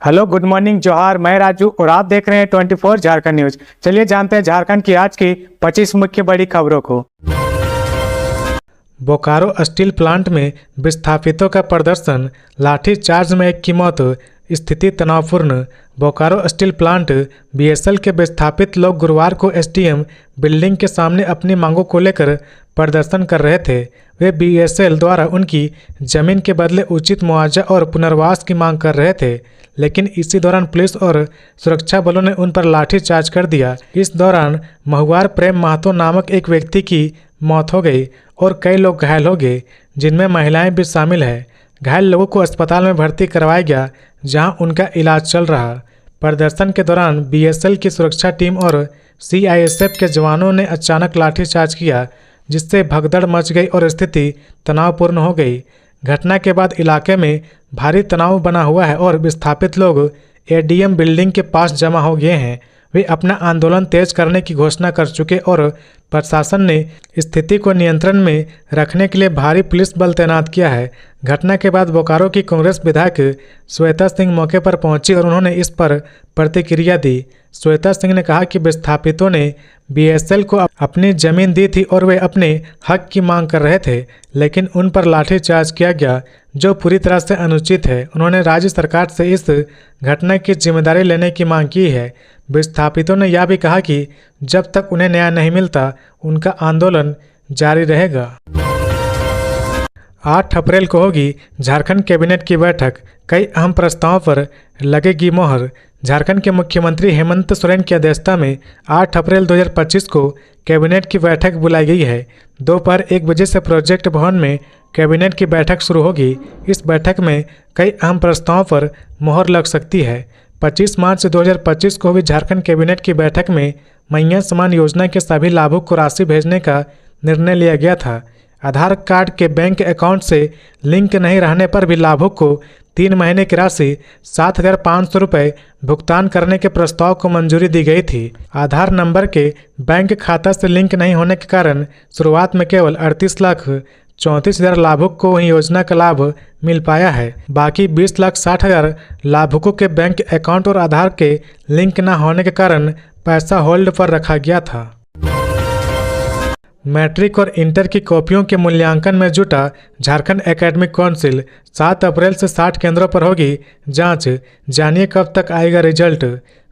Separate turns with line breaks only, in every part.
Hello, good morning, जोहार। मैं राजू और आप देख रहे हैं 24 झारखंड न्यूज। चलिए जानते हैं झारखंड की आज की 25 मुख्य बड़ी खबरों को।
बोकारो स्टील प्लांट में विस्थापितों का प्रदर्शन, लाठीचार्ज में एक की मौत, स्थिति तनावपूर्ण। बोकारो स्टील प्लांट बीएसएल के विस्थापित लोग गुरुवार को एसडीएम बिल्डिंग के सामने अपनी मांगों को लेकर प्रदर्शन कर रहे थे। वे बीएसएल द्वारा उनकी जमीन के बदले उचित मुआवजा और पुनर्वास की मांग कर रहे थे, लेकिन इसी दौरान पुलिस और सुरक्षा बलों ने उन पर लाठीचार्ज कर दिया। इस दौरान महुआर प्रेम महतो नामक एक व्यक्ति की मौत हो गई और कई लोग घायल हो गए, जिनमें महिलाएं भी शामिल है। घायल लोगों को अस्पताल में भर्ती करवाया गया, जहां उनका इलाज चल रहा। प्रदर्शन के दौरान बीएसएल की सुरक्षा टीम और सीआईएसएफ के जवानों ने अचानक लाठीचार्ज किया, जिससे भगदड़ मच गई और स्थिति तनावपूर्ण हो गई। घटना के बाद इलाके में भारी तनाव बना हुआ है और विस्थापित लोग एडीएम बिल्डिंग के पास जमा हो गए हैं। वे अपना आंदोलन तेज करने की घोषणा कर चुके और प्रशासन ने स्थिति को नियंत्रण में रखने के लिए भारी पुलिस बल तैनात किया है। घटना के बाद बोकारो की कांग्रेस विधायक श्वेता सिंह मौके पर पहुंची और उन्होंने इस पर प्रतिक्रिया दी। श्वेता सिंह ने कहा कि विस्थापितों ने बीएसएल को अपनी जमीन दी थी और वे अपने हक की मांग कर रहे थे, लेकिन उन पर लाठीचार्ज किया गया, जो पूरी तरह से अनुचित है। उन्होंने राज्य सरकार से इस घटना की जिम्मेदारी लेने की मांग की है। विस्थापितों ने यह भी कहा कि जब तक उन्हें न्याय नहीं मिलता, उनका आंदोलन जारी रहेगा। 8 अप्रैल को होगी झारखंड कैबिनेट की बैठक, कई अहम प्रस्तावों पर लगेगी मोहर। झारखंड के मुख्यमंत्री हेमंत सोरेन की अध्यक्षता में 8 अप्रैल 2025 को कैबिनेट की बैठक बुलाई गई है। दोपहर 1 बजे से प्रोजेक्ट भवन में कैबिनेट की बैठक शुरू होगी। इस बैठक में कई अहम प्रस्तावों पर मोहर लग सकती है। 25 मार्च 2025 को हुई झारखंड कैबिनेट की बैठक में मैया समान योजना के सभी लाभुक को राशि भेजने का निर्णय लिया गया था। आधार कार्ड के बैंक अकाउंट से लिंक नहीं रहने पर भी लाभुक को 3 महीने की राशि 7,500 रुपये भुगतान करने के प्रस्ताव को मंजूरी दी गई थी। आधार नंबर के बैंक खाता से लिंक नहीं होने के कारण शुरुआत में केवल 38,34,000 लाभुक को ही योजना का लाभ मिल पाया है। बाकी 20,60,000 लाभुकों के बैंक अकाउंट और आधार के लिंक न होने के कारण पैसा होल्ड पर रखा गया था। मैट्रिक और इंटर की कॉपियों के मूल्यांकन में जुटा झारखंड एकेडमिक काउंसिल। 7 अप्रैल से 60 केंद्रों पर होगी जांच, जानिए कब तक आएगा रिजल्ट।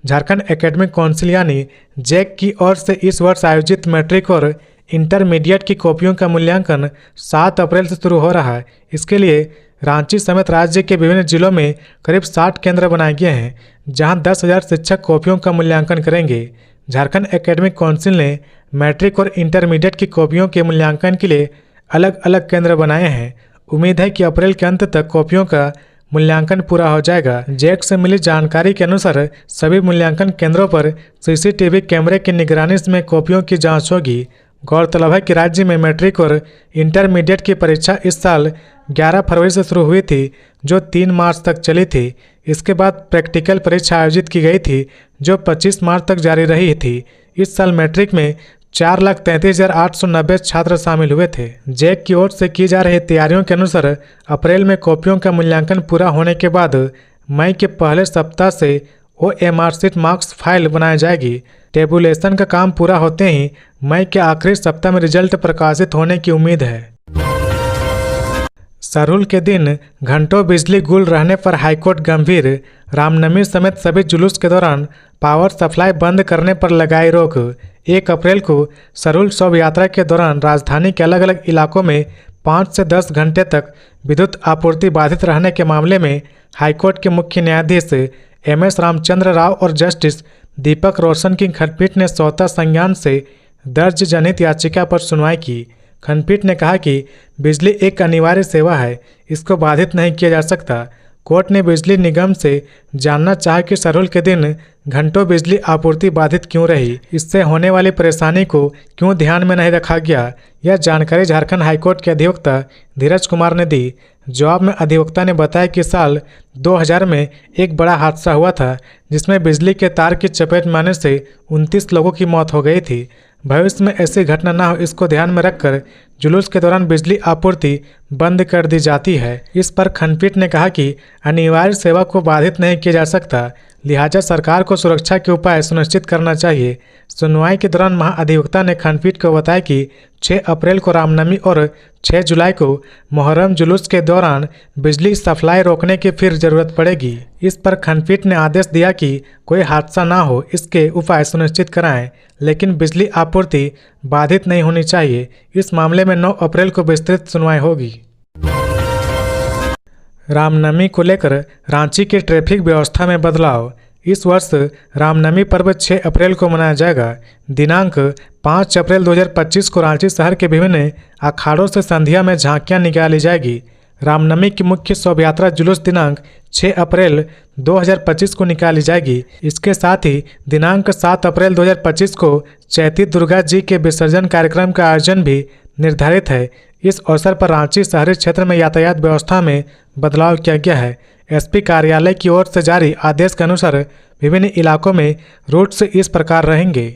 झारखंड एकेडमिक काउंसिल यानी जैक की ओर से इस वर्ष आयोजित मैट्रिक और इंटरमीडिएट की कॉपियों का मूल्यांकन 7 अप्रैल से शुरू हो रहा है। इसके लिए रांची समेत राज्य के विभिन्न जिलों में करीब 60 केंद्र बनाए गए हैं, जहां 10,000 शिक्षक कॉपियों का मूल्यांकन करेंगे। झारखंड एकेडमिक काउंसिल ने मैट्रिक और इंटरमीडिएट की कॉपियों के मूल्यांकन के लिए अलग अलग केंद्र बनाए हैं। उम्मीद है कि अप्रैल के अंत तक कॉपियों का मूल्यांकन पूरा हो जाएगा। जैक से मिली जानकारी के अनुसार सभी मूल्यांकन केंद्रों पर सीसीटीवी कैमरे की निगरानी में कॉपियों की जांच होगी। गौरतलब है कि राज्य में मैट्रिक और इंटरमीडिएट की परीक्षा इस साल 11 फरवरी से शुरू हुई थी, जो 3 मार्च तक चली थी। इसके बाद प्रैक्टिकल परीक्षा आयोजित की गई थी, जो 25 मार्च तक जारी रही थी। इस साल मैट्रिक में 4,33,890 छात्र शामिल हुए थे। जैक की ओर से की जा रही तैयारियों के अनुसार अप्रैल में कॉपियों का मूल्यांकन पूरा होने के बाद मई के पहले सप्ताह से OMR शीट मार्क्स फाइल बनाई जाएगी। टेबुलेशन का काम पूरा होते ही मई के आखिरी सप्ताह में रिजल्ट प्रकाशित होने की उम्मीद है। सरहुल के दिन घंटों बिजली गुल रहने पर हाईकोर्ट गंभीर। रामनवमी समेत सभी जुलूस के दौरान पावर सप्लाई बंद करने पर लगाई रोक। 1 अप्रैल को सरहुल शोभा यात्रा के दौरान राजधानी के अलग अलग इलाकों में 5 से 10 घंटे तक विद्युत आपूर्ति बाधित रहने के मामले में हाईकोर्ट के मुख्य न्यायाधीश MS रामचंद्र राव और जस्टिस दीपक रोशन की खंडपीठ ने स्वतः संज्ञान से दर्ज जनहित याचिका पर सुनवाई की। खंडपीठ ने कहा कि बिजली एक अनिवार्य सेवा है, इसको बाधित नहीं किया जा सकता। कोर्ट ने बिजली निगम से जानना चाहा कि सरहुल के दिन घंटों बिजली आपूर्ति बाधित क्यों रही, इससे होने वाली परेशानी को क्यों ध्यान में नहीं रखा गया। यह जानकारी झारखंड हाईकोर्ट के अधिवक्ता धीरज कुमार ने दी। जवाब में अधिवक्ता ने बताया कि साल 2000 में एक बड़ा हादसा हुआ था, जिसमें बिजली के तार की चपेट में आने से 29 लोगों की मौत हो गई थी। भविष्य में ऐसी घटना न हो, इसको ध्यान में रखकर जुलूस के दौरान बिजली आपूर्ति बंद कर दी जाती है। इस पर खंडपीठ ने कहा कि अनिवार्य सेवा को बाधित नहीं किया जा सकता, लिहाजा सरकार को सुरक्षा के उपाय सुनिश्चित करना चाहिए। सुनवाई के दौरान महाधिवक्ता ने खंडपीठ को बताया कि 6 अप्रैल को रामनवमी और 6 जुलाई को मुहर्रम जुलूस के दौरान बिजली सप्लाई रोकने की फिर जरूरत पड़ेगी। इस पर खंडपीठ ने आदेश दिया कि कोई हादसा ना हो, इसके उपाय सुनिश्चित कराएं, लेकिन बिजली आपूर्ति बाधित नहीं होनी चाहिए। इस मामले में 9 अप्रैल को विस्तृत सुनवाई होगी। रामनवमी को लेकर रांची के ट्रैफिक व्यवस्था में बदलाव। इस वर्ष रामनवमी पर्व 6 अप्रैल को मनाया जाएगा। दिनांक 5 अप्रैल 2025 को रांची शहर के विभिन्न अखाड़ों से संध्या में झांकियां निकाली जाएगी। रामनवमी की मुख्य शोभा यात्रा जुलूस दिनांक 6 अप्रैल 2025 को निकाली जाएगी। इसके साथ ही दिनांक 7 अप्रैल 2025 को चैती दुर्गा जी के विसर्जन कार्यक्रम का आयोजन भी निर्धारित है। इस अवसर पर रांची शहरी क्षेत्र में यातायात व्यवस्था में बदलाव किया गया है। एसपी कार्यालय की ओर से जारी आदेश के अनुसार विभिन्न इलाकों में रूट्स इस प्रकार रहेंगे।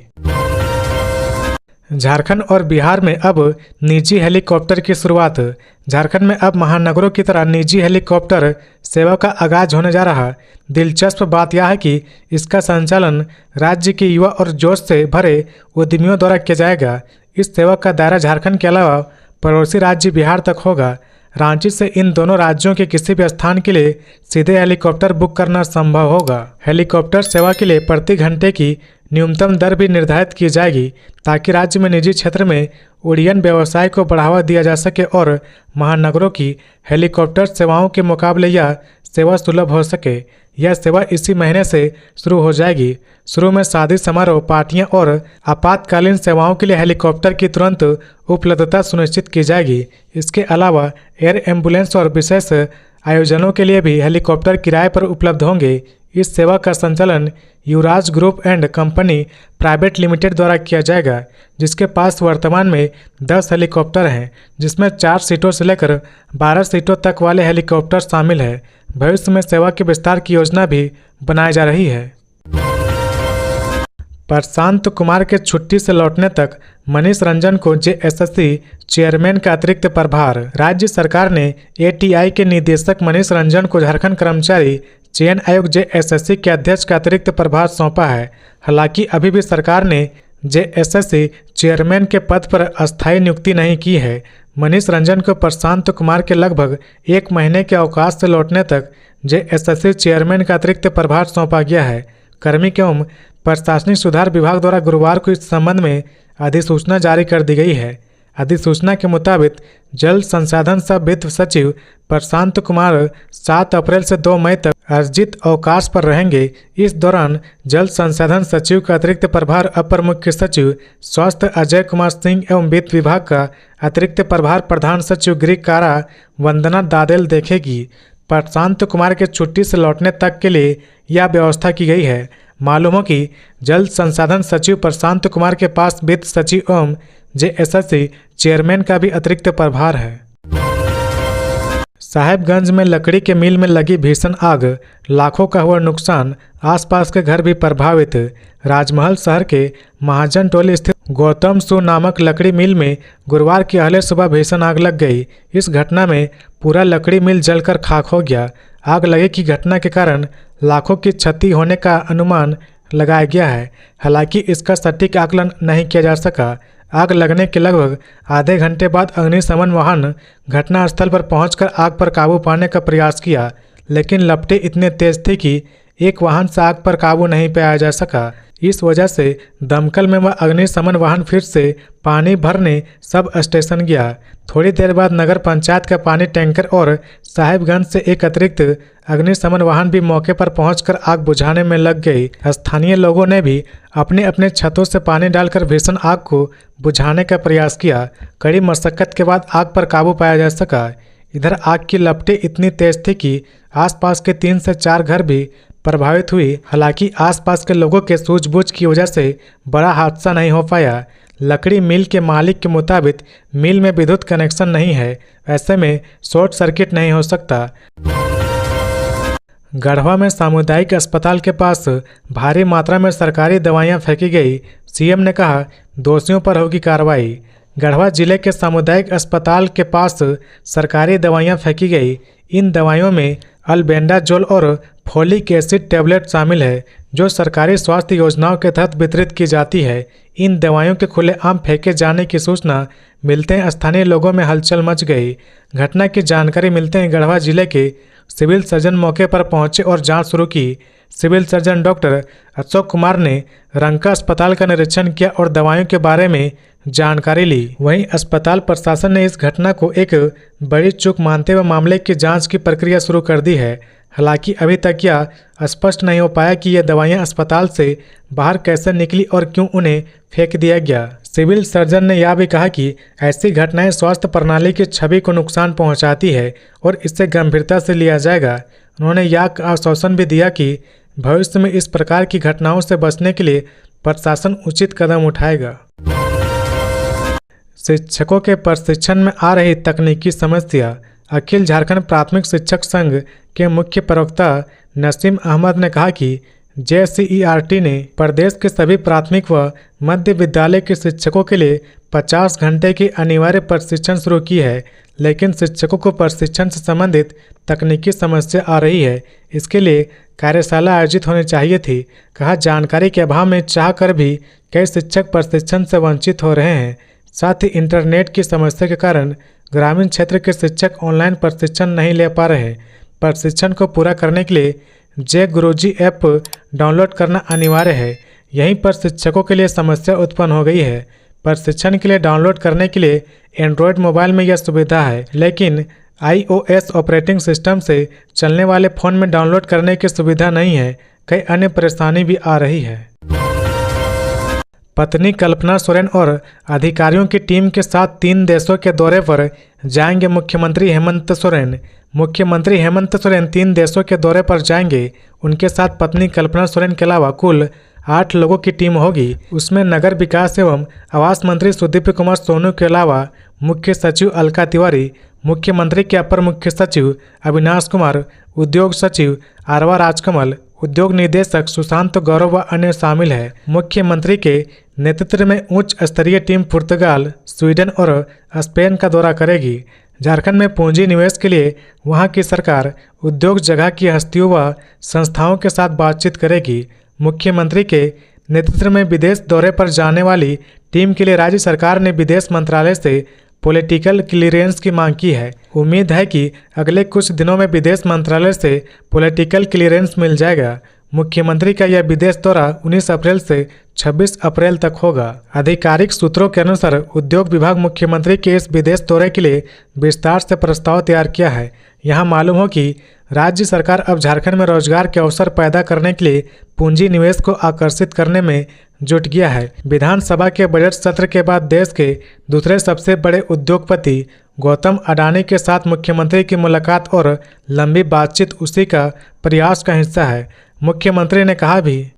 झारखंड और बिहार में अब निजी हेलीकॉप्टर की शुरुआत। झारखंड में अब महानगरों की तरह निजी हेलीकॉप्टर सेवा का आगाज होने जा रहा। दिलचस्प बात यह है कि इसका संचालन राज्य के युवा और जोश से भरे उद्यमियों द्वारा किया जाएगा। इस सेवा का दायरा झारखंड के अलावा पड़ोसी राज्य बिहार तक होगा। रांची से इन दोनों राज्यों के किसी भी स्थान के लिए सीधे हेलीकॉप्टर बुक करना संभव होगा। हेलीकॉप्टर सेवा के लिए प्रति घंटे की न्यूनतम दर भी निर्धारित की जाएगी, ताकि राज्य में निजी क्षेत्र में उड़ियन व्यवसाय को बढ़ावा दिया जा सके और महानगरों की हेलीकॉप्टर सेवाओं के मुकाबले यह सेवा सुलभ हो सके। यह सेवा इसी महीने से शुरू हो जाएगी। शुरू में शादी समारोह, पार्टियां और आपातकालीन सेवाओं के लिए हेलीकॉप्टर की तुरंत उपलब्धता सुनिश्चित की जाएगी। इसके अलावा एयर एम्बुलेंस और विशेष आयोजनों के लिए भी हेलीकॉप्टर किराए पर उपलब्ध होंगे। इस सेवा का संचालन Yuvraj group and company private limited द्वारा किया जाएगा, जिसके पास वर्तमान में 10 हेलीकॉप्टर हैं, जिसमें 4 सीटों से लेकर 12 सीटों तक वाले हेलीकॉप्टर शामिल है। भविष्य में सेवा के विस्तार की योजना भी बनाई जा रही है। प्रशांत कुमार के छुट्टी से लौटने तक मनीष रंजन को जेएसएससी चेयरमैन का अतिरिक्त प्रभार। राज्य सरकार ने एटीआई के निदेशक मनीष रंजन को झारखंड कर्मचारी चयन आयोग जेएसएससी के अध्यक्ष का अतिरिक्त प्रभार सौंपा है। हालांकि अभी भी सरकार ने जेएसएससी चेयरमैन के पद पर अस्थायी नियुक्ति नहीं की है। मनीष रंजन को प्रशांत कुमार के लगभग 1 महीने के अवकाश से लौटने तक जेएसएससी चेयरमैन का अतिरिक्त प्रभार सौंपा गया है। कार्मिक एवं प्रशासनिक सुधार विभाग द्वारा गुरुवार को इस संबंध में अधिसूचना जारी कर दी गई है। अधिसूचना के मुताबिक जल संसाधन सह वित्त सचिव प्रशांत कुमार 7 अप्रैल से 2 मई तक अर्जित अवकाश पर रहेंगे। इस दौरान जल संसाधन सचिव का अतिरिक्त प्रभार अपर मुख्य सचिव स्वास्थ्य अजय कुमार सिंह एवं वित्त विभाग का अतिरिक्त प्रभार प्रधान सचिव गृह कारा वंदना दादेल देखेगी। प्रशांत कुमार के छुट्टी से लौटने तक के लिए यह व्यवस्था की गई है। मालूम हो कि जल संसाधन सचिव प्रशांत कुमार के पास वित्त सचिव एवं जेएसएससी चेयरमैन का भी अतिरिक्त प्रभार है। साहेबगंज में लकड़ी के मिल में लगी भीषण आग, लाखों का हुआ नुकसान, आसपास के घर भी प्रभावित। राजमहल शहर के महाजन टोली स्थित गौतम सु नामक लकड़ी मिल में गुरुवार की अहले सुबह भीषण आग लग गई। इस घटना में पूरा लकड़ी मिल जलकर खाक हो गया। आग लगे की घटना के कारण लाखों की क्षति होने का अनुमान लगाया गया है। हालांकि इसका सटीक आकलन नहीं किया जा सका। आग लगने के लगभग आधे घंटे बाद अग्निशमन वाहन घटनास्थल पर पहुंचकर आग पर काबू पाने का प्रयास किया, लेकिन लपटें इतने तेज थी कि एक वाहन से आग पर काबू नहीं पाया जा सका। इस वजह से दमकल में वह अग्निशमन वाहन फिर से पानी भरने सब स्टेशन गया। थोड़ी देर बाद नगर पंचायत का पानी टैंकर और साहिबगंज से एक अतिरिक्त अग्निशमन वाहन भी मौके पर पहुंचकर आग बुझाने में लग गई। स्थानीय लोगों ने भी अपने अपने छतों से पानी डालकर भीषण आग को बुझाने का प्रयास किया। कड़ी मशक्कत के बाद आग पर काबू पाया जा सका। इधर आग की लपटें इतनी तेज थी कि आसपास के 3 से 4 घर भी प्रभावित हुई। हालांकि आसपास के लोगों के सूझबूझ की वजह से बड़ा हादसा नहीं हो पाया। लकड़ी मिल के मालिक के मुताबिक मिल में विद्युत कनेक्शन नहीं है, ऐसे में शॉर्ट सर्किट नहीं हो सकता। गढ़वा में सामुदायिक अस्पताल के पास भारी मात्रा में सरकारी दवाइयां फेंकी गई। सीएम ने कहा दोषियों पर होगी कार्रवाई। गढ़वा जिले के सामुदायिक अस्पताल के पास सरकारी दवाइयां फेंकी गई। इन दवाइयों में अल्बेंडाजोल और फोलिक एसिड टैबलेट शामिल है, जो सरकारी स्वास्थ्य योजनाओं के तहत वितरित की जाती है। इन दवाइयों के खुलेआम फेंके जाने की सूचना मिलते ही स्थानीय लोगों में हलचल मच गई। घटना की जानकारी मिलते ही गढ़वा जिले के सिविल सर्जन मौके पर पहुंचे और जांच शुरू की। Civil surgeon doctor Ashok Kumar ने रंका अस्पताल का निरीक्षण किया और दवाइयों के बारे में जानकारी ली। वहीं अस्पताल प्रशासन ने इस घटना को एक बड़ी चूक मानते हुए मामले की जांच की प्रक्रिया शुरू कर दी है। हालांकि अभी तक यह स्पष्ट नहीं हो पाया कि ये दवाइयां अस्पताल से बाहर कैसे निकली और क्यों उन्हें फेंक दिया गया। सिविल सर्जन ने यह भी कहा कि ऐसी घटनाएं स्वास्थ्य प्रणाली की छवि को नुकसान पहुंचाती है और इसे गंभीरता से लिया जाएगा। उन्होंने यह आश्वासन भी दिया कि भविष्य में इस प्रकार की घटनाओं से बचने के लिए प्रशासन उचित कदम उठाएगा। शिक्षकों के प्रशिक्षण में आ रही तकनीकी समस्या। अखिल झारखंड प्राथमिक शिक्षक संघ के मुख्य प्रवक्ता नसीम अहमद ने कहा कि JCERT ने प्रदेश के सभी प्राथमिक व मध्य विद्यालय के शिक्षकों के लिए 50 घंटे की अनिवार्य प्रशिक्षण शुरू की है, लेकिन शिक्षकों को प्रशिक्षण से संबंधित तकनीकी समस्या आ रही है। इसके लिए कार्यशाला आयोजित होनी चाहिए थी। कहा, जानकारी के अभाव में चाहकर भी कई शिक्षक प्रशिक्षण से वंचित हो रहे हैं। साथ ही इंटरनेट की समस्या के कारण ग्रामीण क्षेत्र के शिक्षक ऑनलाइन प्रशिक्षण नहीं ले पा रहे हैं। प्रशिक्षण को पूरा करने के लिए जे गुरुजी ऐप डाउनलोड करना अनिवार्य है। यहीं पर शिक्षकों के लिए समस्या उत्पन्न हो गई है। प्रशिक्षण के लिए डाउनलोड करने के लिए एंड्रॉयड मोबाइल में यह सुविधा है, लेकिन iOS ऑपरेटिंग सिस्टम से चलने वाले फ़ोन में डाउनलोड करने की सुविधा नहीं है। कई अन्य परेशानी भी आ रही है। पत्नी कल्पना सोरेन और अधिकारियों की टीम के साथ 3 देशों के दौरे पर जाएंगे मुख्यमंत्री हेमंत सोरेन। मुख्यमंत्री हेमंत सोरेन 3 देशों के दौरे पर जाएंगे। उनके साथ पत्नी कल्पना सोरेन के अलावा कुल 8 लोगों की टीम होगी। उसमें नगर विकास एवं आवास मंत्री सुदीप्त कुमार सोनू के अलावा मुख्य सचिव अलका तिवारी, मुख्यमंत्री के अपर मुख्य सचिव अविनाश कुमार, उद्योग सचिव आरवा राजकमल, उद्योग निदेशक सुशांत गौरव व अन्य शामिल है। मुख्यमंत्री के नेतृत्व में उच्च स्तरीय टीम पुर्तगाल, स्वीडन और स्पेन का दौरा करेगी। झारखंड में पूंजी निवेश के लिए वहां की सरकार उद्योग जगह की हस्तियों व संस्थाओं के साथ बातचीत करेगी। मुख्यमंत्री के नेतृत्व में विदेश दौरे पर जाने वाली टीम के लिए राज्य सरकार ने विदेश मंत्रालय से पॉलिटिकल क्लीयरेंस की मांग की है। उम्मीद है कि अगले कुछ दिनों में विदेश मंत्रालय से पॉलिटिकल क्लीयरेंस मिल जाएगा। मुख्यमंत्री का यह विदेश दौरा 19 अप्रैल से 26 अप्रैल तक होगा। आधिकारिक सूत्रों के अनुसार उद्योग विभाग मुख्यमंत्री के इस विदेश दौरे के लिए विस्तार से प्रस्ताव तैयार किया है। यहाँ मालूम हो कि राज्य सरकार अब झारखंड में रोजगार के अवसर पैदा करने के लिए पूंजी निवेश को आकर्षित करने में जुट गया है। विधानसभा के बजट सत्र के बाद देश के दूसरे सबसे बड़े उद्योगपति गौतम अडानी के साथ मुख्यमंत्री की मुलाकात और लंबी बातचीत उसी का प्रयास का हिस्सा है। मुख्यमंत्री ने कहा भी।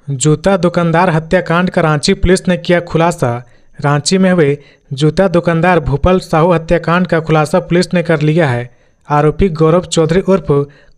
जूता दुकानदार हत्याकांड का रांची पुलिस ने किया खुलासा। रांची में हुए जूता दुकानदार भूपल साहू हत्याकांड का खुलासा पुलिस ने कर लिया है। आरोपी गौरव चौधरी उर्फ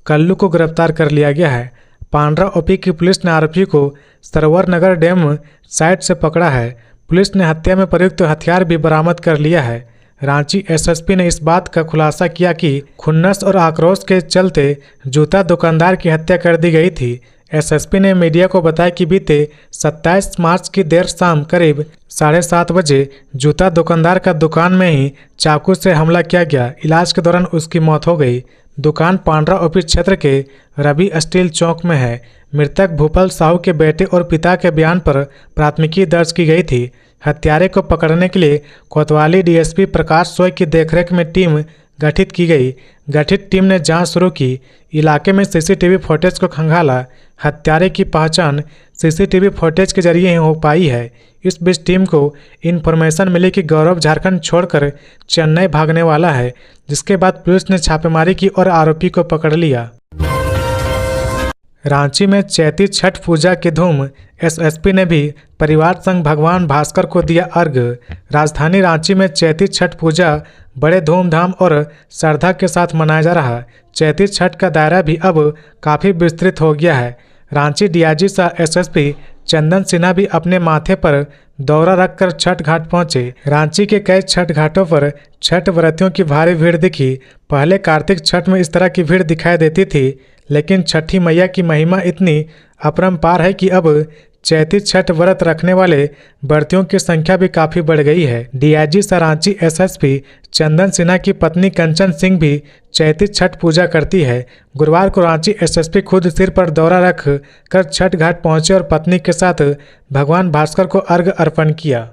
कल्लू को गिरफ्तार कर लिया गया है। पांड्रा ओपी की पुलिस ने आरोपी को सरोवर नगर डैम साइट से पकड़ा है। पुलिस ने हत्या में प्रयुक्त हथियार भी बरामद कर लिया है। रांची एसएसपी ने इस बात का खुलासा किया कि खुन्नस और आक्रोश के चलते जूता दुकानदार की हत्या कर दी गई थी। एसएसपी ने मीडिया को बताया कि बीते 27 मार्च की देर शाम करीब 7:30 बजे जूता दुकानदार का दुकान में ही चाकू से हमला किया गया। इलाज के दौरान उसकी मौत हो गई। दुकान पांड्रा ओपी क्षेत्र के रवि स्टील चौक में है। मृतक भूपल साहू के बेटे और पिता के बयान पर प्राथमिकी दर्ज की गई थी। हत्यारे को पकड़ने के लिए कोतवाली डीएसपी प्रकाश सोय की देखरेख में टीम गठित की गई। गठित टीम ने जांच शुरू की। इलाके में सीसीटीवी फुटेज को खंगाला। हत्यारे की पहचान सीसीटीवी फुटेज के जरिए ही हो पाई है। इस बीच टीम को इन्फॉर्मेशन मिली कि गौरव झारखंड छोड़कर चेन्नई भागने वाला है, जिसके बाद पुलिस ने छापेमारी की और आरोपी को पकड़ लिया। रांची में चैती छठ पूजा की धूम। एसएसपी ने भी परिवार संघ भगवान भास्कर को दिया अर्घ्य। राजधानी रांची में चैती छठ पूजा बड़े धूमधाम और श्रद्धा के साथ मनाया जा रहा है। चैती छठ का दायरा भी अब काफ़ी विस्तृत हो गया है। रांची डीआईजी सह एसएसपी चंदन सिन्हा भी अपने माथे पर दौरा रखकर छठ घाट पहुंचे। रांची के कई छठ घाटों पर छठ व्रतियों की भारी भीड़ दिखी। पहले कार्तिक छठ में इस तरह की भीड़ दिखाई देती थी, लेकिन छठी मैया की महिमा इतनी अपरंपार है कि अब चैती छठ व्रत रखने वाले व्रतियों की संख्या भी काफ़ी बढ़ गई है। डीआईजी सह रांची एसएसपी चंदन सिन्हा की पत्नी कंचन सिंह भी चैती छठ पूजा करती है। गुरुवार को रांची एसएसपी खुद सिर पर दौरा रख कर छठ घाट पहुंचे और पत्नी के साथ भगवान भास्कर को अर्घ्य अर्पण किया।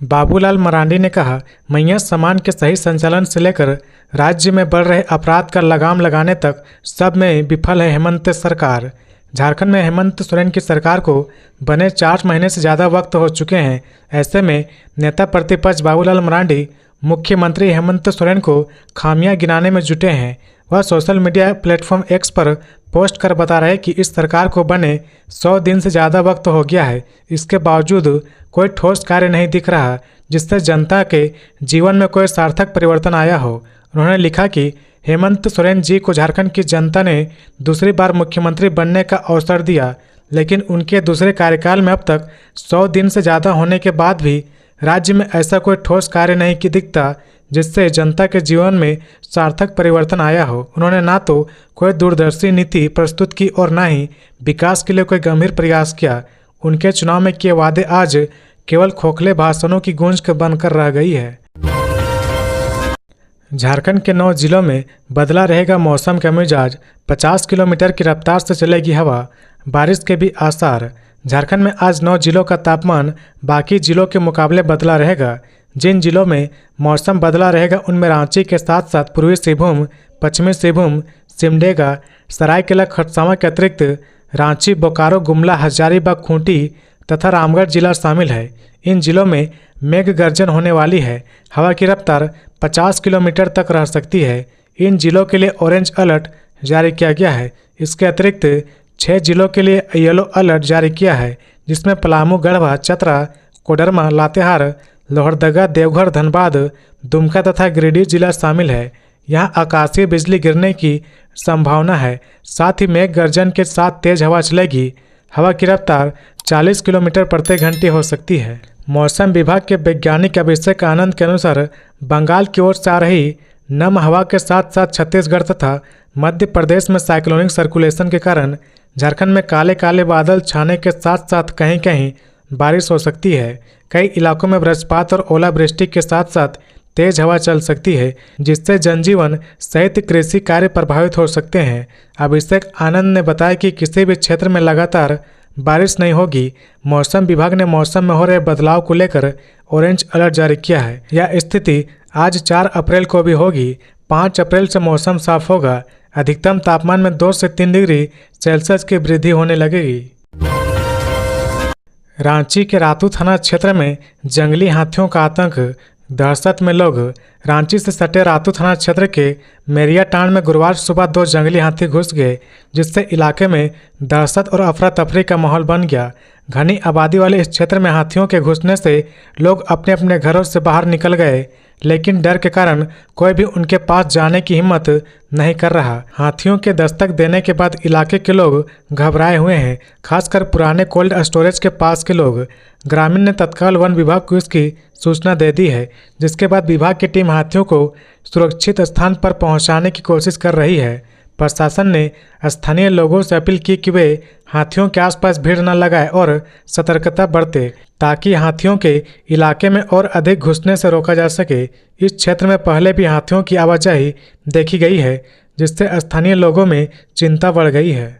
बाबूलाल मरांडी ने कहा, मैया सामान के सही संचालन से लेकर राज्य में बढ़ रहे अपराध का लगाम लगाने तक सब में विफल है हेमंत सरकार। झारखंड में हेमंत सोरेन की सरकार को बने 4 महीने से ज़्यादा वक्त हो चुके हैं। ऐसे में नेता प्रतिपक्ष बाबूलाल मरांडी मुख्यमंत्री हेमंत सोरेन को खामियां गिनाने में जुटे हैं। वह सोशल मीडिया प्लेटफॉर्म एक्स पर पोस्ट कर बता रहे कि इस सरकार को बने 100 दिन से ज़्यादा वक्त हो गया है, इसके बावजूद कोई ठोस कार्य नहीं दिख रहा जिससे जनता के जीवन में कोई सार्थक परिवर्तन आया हो। उन्होंने लिखा कि हेमंत सोरेन जी को झारखंड की जनता ने दूसरी बार मुख्यमंत्री बनने का अवसर दिया, लेकिन उनके दूसरे कार्यकाल में अब तक 100 दिन से ज़्यादा होने के बाद भी राज्य में ऐसा कोई ठोस कार्य नहीं कि दिखता जिससे जनता के जीवन में सार्थक परिवर्तन आया हो। उन्होंने ना तो कोई दूरदर्शी नीति प्रस्तुत की और ना ही विकास के लिए कोई गंभीर प्रयास किया। उनके चुनाव में किए वादे आज केवल खोखले भाषणों की गूंज बनकर रह गई है। झारखंड के 9 जिलों में बदला रहेगा मौसम का मिजाज, 50 किलोमीटर की रफ्तार से चलेगी हवा, बारिश के भी आसार। झारखंड में आज 9 जिलों का तापमान बाकी जिलों के मुकाबले बदला रहेगा। जिन जिलों में मौसम बदला रहेगा उनमें रांची के साथ साथ पूर्वी सिंहभूम, पश्चिमी सिंहभूम, सिमडेगा, सरायकेला खरसावां के अतिरिक्त रांची, बोकारो, गुमला, हजारीबाग, खूंटी तथा रामगढ़ जिला शामिल है। इन जिलों में मेघ गर्जन होने वाली है। हवा की रफ्तार 50 किलोमीटर तक रह सकती है। इन जिलों के लिए ऑरेंज अलर्ट जारी किया गया है। इसके अतिरिक्त 6 जिलों के लिए येलो अलर्ट जारी किया है, जिसमें पलामू, गढ़वा, चतरा, कोडरमा, लातेहार, लोहरदगा, देवघर, धनबाद, दुमका तथा गिरिडीह जिला शामिल है। यहाँ आकाशीय बिजली गिरने की संभावना है। साथ ही मेघ गर्जन के साथ तेज हवा चलेगी। हवा की रफ्तार 40 किलोमीटर प्रति घंटे हो सकती है। मौसम विभाग के वैज्ञानिक अभिषेक आनंद के अनुसार बंगाल की ओर से आ रही नम हवा के साथ साथ छत्तीसगढ़ तथा मध्य प्रदेश में साइक्लोनिक सर्कुलेशन के कारण झारखंड में काले काले बादल छाने के साथ साथ कहीं कहीं बारिश हो सकती है। कई इलाकों में वज्रपात और ओलावृष्टि के साथ साथ तेज हवा चल सकती है, जिससे जनजीवन सहित कृषि कार्य प्रभावित हो सकते हैं। अभिषेक आनंद ने बताया कि किसी भी क्षेत्र में लगातार बारिश नहीं होगी। मौसम विभाग ने मौसम में हो रहे बदलाव को लेकर ऑरेंज अलर्ट जारी किया है। यह स्थिति आज 4 अप्रैल को भी होगी। 5 अप्रैल से मौसम साफ होगा। अधिकतम तापमान में 2 से 3 डिग्री सेल्सियस की वृद्धि होने लगेगी। रांची के रातू थाना क्षेत्र में जंगली हाथियों का आतंक, दहशत में लोग। रांची से सटे रातू थाना क्षेत्र के मेरिया टांड में गुरुवार सुबह 2 जंगली हाथी घुस गए, जिससे इलाके में दहशत और अफरा तफरी का माहौल बन गया। घनी आबादी वाले इस क्षेत्र में हाथियों के घुसने से लोग अपने अपने घरों से बाहर निकल गए, लेकिन डर के कारण कोई भी उनके पास जाने की हिम्मत नहीं कर रहा। हाथियों के दस्तक देने के बाद इलाके के लोग घबराए हुए हैं, खासकर पुराने कोल्ड स्टोरेज के पास के लोग। ग्रामीण ने तत्काल वन विभाग को इसकी सूचना दे दी है, जिसके बाद विभाग की टीम हाथियों को सुरक्षित स्थान पर पहुंचाने की कोशिश कर रही है। प्रशासन ने स्थानीय लोगों से अपील की कि वे हाथियों के आसपास भीड़ न लगाए और सतर्कता बरते, ताकि हाथियों के इलाके में और अधिक घुसने से रोका जा सके। इस क्षेत्र में पहले भी हाथियों की आवाजाही देखी गई है, जिससे स्थानीय लोगों में चिंता बढ़ गई है।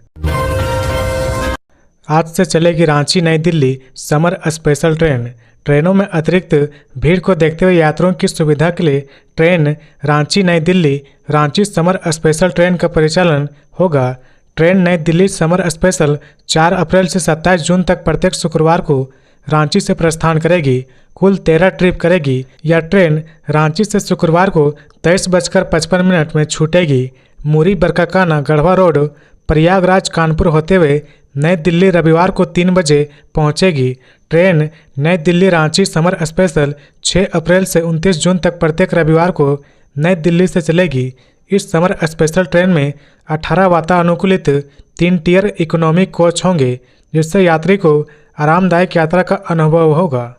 आज से चलेगी रांची नई दिल्ली समर स्पेशल ट्रेन। ट्रेनों में अतिरिक्त भीड़ को देखते हुए यात्रियों की सुविधा के लिए ट्रेन रांची नई Delhi Ranchi summer special train का परिचालन होगा। ट्रेन नई दिल्ली समर स्पेशल 4 अप्रैल से 27 जून तक प्रत्येक शुक्रवार को रांची से प्रस्थान करेगी। कुल 13 ट्रिप करेगी। यह ट्रेन रांची से शुक्रवार को 23:55 में छूटेगी। मुरी, बरकाकाना, गढ़वा रोड, प्रयागराज, कानपुर होते हुए नई दिल्ली रविवार को 3 बजे पहुंचेगी। ट्रेन नई दिल्ली रांची समर स्पेशल 6 अप्रैल से 29 जून तक प्रत्येक रविवार को नई दिल्ली से चलेगी। इस समर स्पेशल ट्रेन में 18 वातानुकूलित 3 टियर इकोनॉमी कोच होंगे, जिससे यात्री को आरामदायक यात्रा का अनुभव होगा।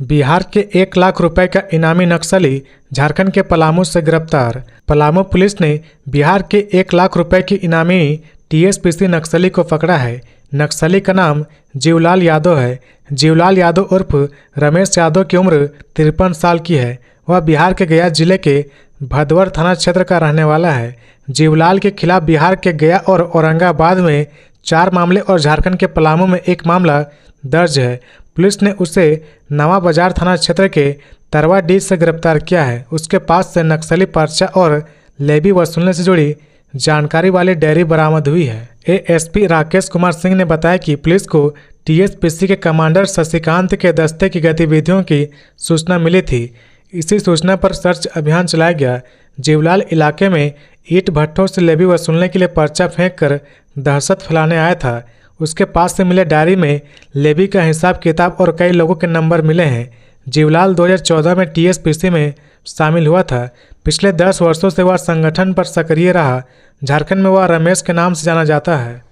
बिहार के 1 लाख रुपए का इनामी नक्सली झारखंड के पलामू से गिरफ्तार। पलामू पुलिस ने बिहार के 1 लाख रुपए की इनामी टीएसपीसी नक्सली को पकड़ा है। नक्सली का नाम जीवलाल यादव है। जीवलाल यादव उर्फ रमेश यादव की उम्र 53 साल की है। वह बिहार के गया जिले के भदवर थाना क्षेत्र का रहने वाला है। जीवलाल के खिलाफ बिहार के गया और औरंगाबाद में 4 मामले और झारखंड के पलामू में 1 मामला दर्ज है। पुलिस ने उसे नवा बाजार थाना क्षेत्र के तरवाडीह से गिरफ्तार किया है। उसके पास से नक्सली पर्चा और लेवी वसूलने से जुड़ी जानकारी वाली डायरी बरामद हुई है। एएसपी राकेश कुमार सिंह ने बताया कि पुलिस को टीएसपीसी के कमांडर शशिकांत के दस्ते की गतिविधियों की सूचना मिली थी। इसी सूचना पर सर्च अभियान चलाया गया। जीवलाल इलाके में ईंट भट्ठों से लेवी वसूलने के लिए पर्चा फेंक कर दहशत फैलाने आया था। उसके पास से मिले डायरी में लेवी का हिसाब किताब और कई लोगों के नंबर मिले हैं। जीवलाल 2014 में टीएसपीसी में शामिल हुआ था। पिछले 10 वर्षों से वह संगठन पर सक्रिय रहा। झारखंड में वह रमेश के नाम से जाना जाता है।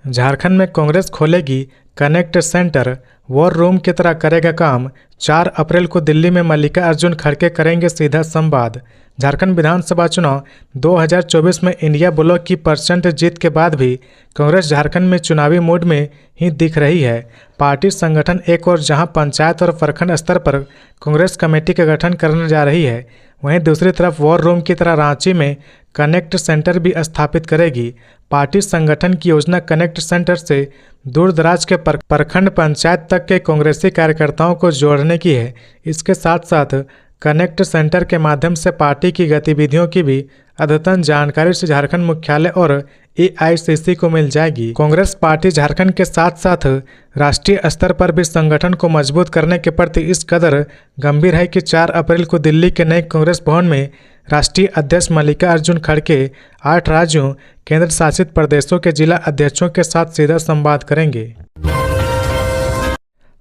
झारखंड में कांग्रेस खोलेगी कनेक्ट सेंटर, वॉर रूम की तरह करेगा काम। 4 अप्रैल को दिल्ली में मल्लिकार्जुन खड़गे करेंगे सीधा संवाद। झारखंड विधानसभा चुनाव 2024 में इंडिया ब्लॉक की % जीत के बाद भी कांग्रेस झारखंड में चुनावी मूड में ही दिख रही है। पार्टी संगठन एक और जहां पंचायत और प्रखंड स्तर पर कांग्रेस कमेटी का गठन करने जा रही है, वहीं दूसरी तरफ वॉर रूम की तरह रांची में कनेक्ट सेंटर भी स्थापित करेगी। पार्टी संगठन की योजना कनेक्ट सेंटर से दूर दराज के प्रखंड पंचायत तक के कांग्रेसी कार्यकर्ताओं को जोड़ने की है। इसके साथ साथ कनेक्ट सेंटर के माध्यम से पार्टी की गतिविधियों की भी अद्यतन जानकारी से झारखंड मुख्यालय और एआईसीसी को मिल जाएगी। कांग्रेस पार्टी झारखंड के साथ साथ राष्ट्रीय स्तर पर भी संगठन को मजबूत करने के प्रति इस कदर गंभीर है कि 4 अप्रैल को दिल्ली के नए कांग्रेस भवन में राष्ट्रीय अध्यक्ष मल्लिकार्जुन खड़गे 8 राज्यों केंद्र शासित प्रदेशों के जिला अध्यक्षों के साथ सीधा संवाद करेंगे।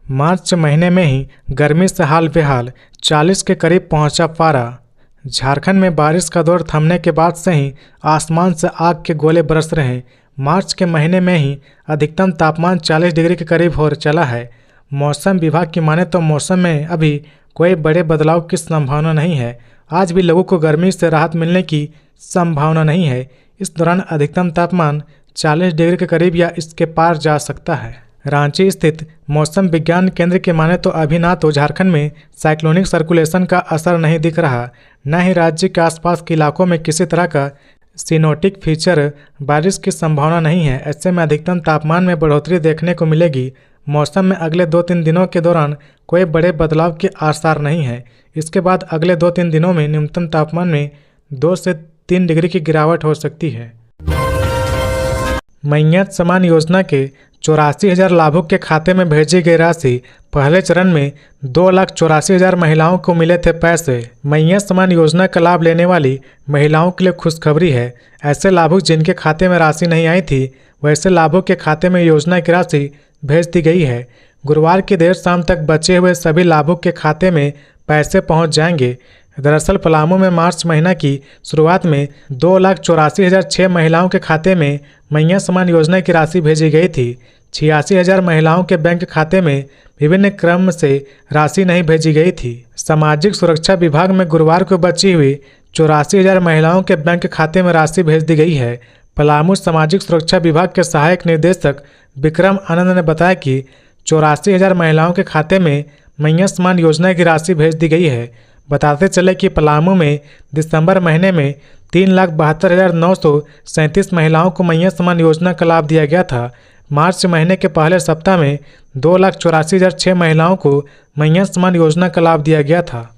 मार्च महीने में ही गर्मी से हाल बेहाल, 40 के करीब पहुंचा पारा। झारखंड में बारिश का दौर थमने के बाद से ही आसमान से आग के गोले बरस रहे हैं। मार्च के महीने में ही अधिकतम तापमान 40 डिग्री के करीब हो चला है। मौसम विभाग की माने तो मौसम में अभी कोई बड़े बदलाव की संभावना नहीं है। आज भी लोगों को गर्मी से राहत मिलने की संभावना नहीं है। इस दौरान अधिकतम तापमान 40 डिग्री के करीब या इसके पार जा सकता है। रांची स्थित मौसम विज्ञान केंद्र के माने तो अभी ना तो झारखंड में साइक्लोनिक सर्कुलेशन का असर नहीं दिख रहा, न ही राज्य के आसपास के इलाकों में किसी तरह का सिनोटिक फीचर बारिश की संभावना नहीं है। ऐसे में अधिकतम तापमान में बढ़ोतरी देखने को मिलेगी। मौसम में अगले 2-3 दिनों के दौरान कोई बड़े बदलाव के आसार नहीं है। इसके बाद अगले 2-3 दिनों में न्यूनतम तापमान में 2 से 3 डिग्री की गिरावट हो सकती है। मैयत समान योजना के 84,000 लाभुक के खाते में भेजी गई राशि। पहले चरण में 2,84,000 महिलाओं को मिले थे पैसे। मैयत समान योजना का लाभ लेने वाली महिलाओं के लिए खुशखबरी है। ऐसे लाभुक जिनके खाते में राशि नहीं आई थी, वैसे लाभुक के खाते में योजना की राशि भेज दी गई है। गुरुवार की देर शाम तक बचे हुए सभी लाभुक के खाते में पैसे पहुंच जाएंगे। दरअसल पलामू में मार्च महीना की शुरुआत में 2,84,006 महिलाओं के खाते में मैयत समान योजना की राशि भेजी गई थी। 86,000 महिलाओं के बैंक खाते में विभिन्न क्रम से राशि नहीं भेजी गई थी। सामाजिक सुरक्षा विभाग में गुरुवार को बची हुई 84,000 महिलाओं के बैंक खाते में राशि भेज दी गई है। पलामू सामाजिक सुरक्षा विभाग के सहायक निदेशक विक्रम आनंद ने बताया कि 84,000 महिलाओं के खाते में मैयत समान योजना की राशि भेज दी गई है। बताते चले कि पलामू में दिसंबर महीने में 3,72,937 महिलाओं को मैयत समान योजना का लाभ दिया गया था। मार्च महीने के पहले सप्ताह में 2,84,006 महिलाओं को मैयत समान योजना का लाभ दिया गया था।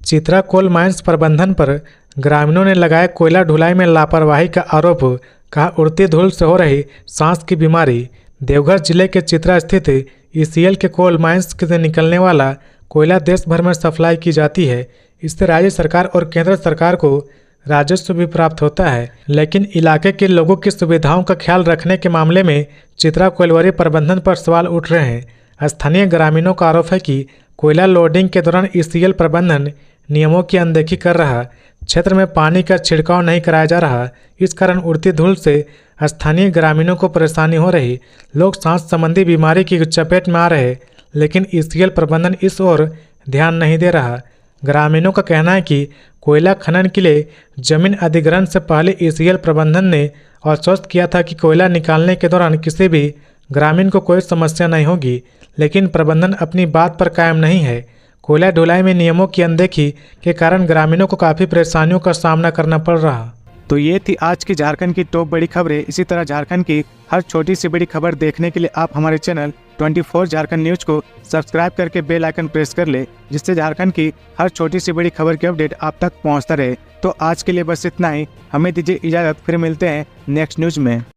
चित्रा कोल माइंस प्रबंधन पर ग्रामीणों ने लगाया कोयला ढुलाई में लापरवाही का आरोप। कहा उड़ती धूल से हो रही सांस की बीमारी। देवघर जिले के चित्रा स्थित ईसीएल के कोल माइंस से निकलने वाला कोयला देश भर में सप्लाई की जाती है। इससे राज्य सरकार और केंद्र सरकार को राजस्व भी प्राप्त होता है, लेकिन इलाके के लोगों की सुविधाओं का ख्याल रखने के मामले में चित्रा कोयलवरी प्रबंधन पर सवाल उठ रहे हैं। स्थानीय ग्रामीणों का आरोप है कि कोयला लोडिंग के दौरान ईसीएल प्रबंधन नियमों की अनदेखी कर रहा, क्षेत्र में पानी का छिड़काव नहीं कराया जा रहा। इस कारण उड़ती धूल से स्थानीय ग्रामीणों को परेशानी हो रही। लोग सांस संबंधी बीमारी की चपेट में आ रहे, लेकिन ईसीएल प्रबंधन इस ओर ध्यान नहीं दे रहा। ग्रामीणों का कहना है कि कोयला खनन के लिए जमीन अधिग्रहण से पहले ईसीएल प्रबंधन ने आश्वस्त किया था कि कोयला निकालने के दौरान किसी भी ग्रामीण को कोई समस्या नहीं होगी, लेकिन प्रबंधन अपनी बात पर कायम नहीं है। कोयला ढुलाई में नियमों की अनदेखी के कारण ग्रामीणों को काफ़ी परेशानियों का सामना करना पड़ रहा।
तो ये थी आज की झारखंड की टॉप बड़ी खबरें। इसी तरह झारखंड की हर छोटी सी बड़ी खबर देखने के लिए आप हमारे चैनल 24 झारखंड न्यूज को सब्सक्राइब करके बेल आइकन प्रेस कर ले, जिससे झारखंड की हर छोटी सी बड़ी खबर की अपडेट आप तक पहुंचता रहे। तो आज के लिए बस इतना ही, हमें दीजिए इजाज़त, फिर मिलते हैं नेक्स्ट न्यूज में।